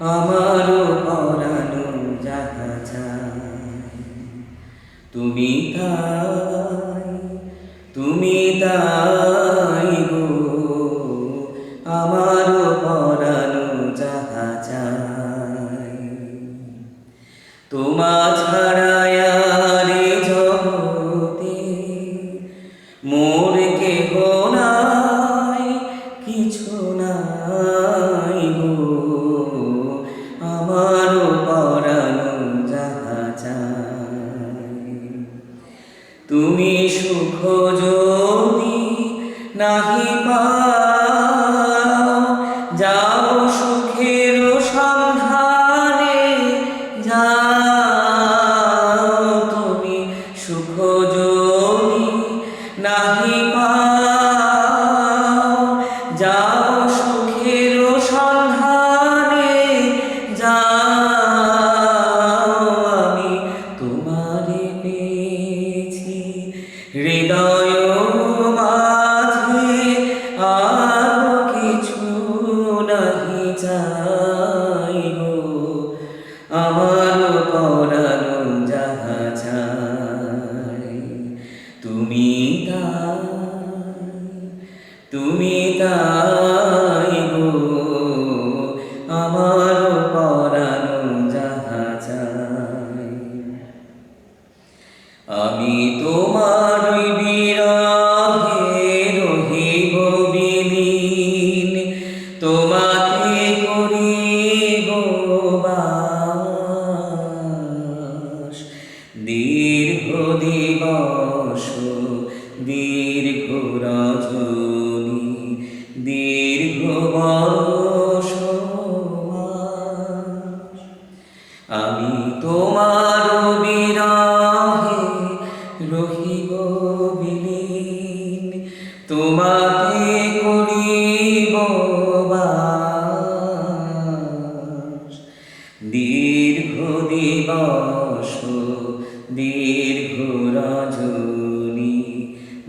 আমারও পরানো যাহা চায় তুমি তাই, তুমি তাই গো। আমারও পরানো যাহা চায় তোমা ছাড়া আর এ জগতে মোর কেহ নাই, কিছু নাই গো। আমারও পরানো যাহা চায় তুমি সুখ যদি নাহি পাও, যাও সুখের সন্ধানে যাও। তুমি সুখ যদি নাহি পাও, যাও সুখের সন্ধানে যাও। আমি তোমারে পেয়েছি হৃদয় মাঝে, আর কিছু নাহি চাই গো। আমার পরানো যাহা চাই তুমি তাই, তুমি তাই গো। আমার পরানো যাহা চাই আমি তোমার বিরহে রহিব বিলীন, তোমাতে করিব বাস। দীর্ঘ দিবস দীর্ঘ রজনী, দীর্ঘ বর্ষ মাস। আমি তোমার বিরহে রহিব বিলীন, তোমাতে করিব বাস। দীর্ঘ দিবস দীর্ঘ রজনী,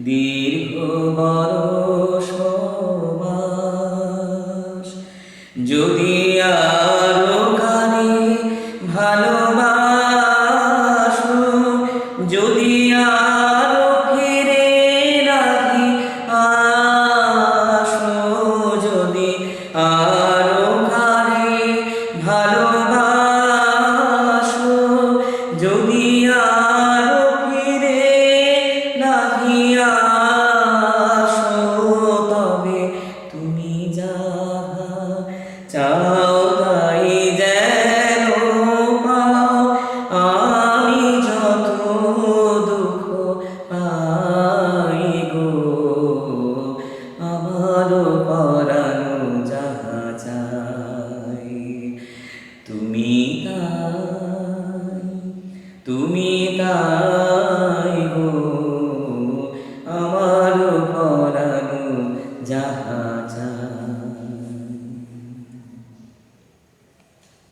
দীর্ঘ বর্ষ মাস। যদি আরো কানে ভালোবাসো, যদি আরো ফিরে নাহি আসো, যদি আরো কানে ভালোবাসো, যদি আরো ফিরে নাহি আসো, তবে তুমি যাহা চাও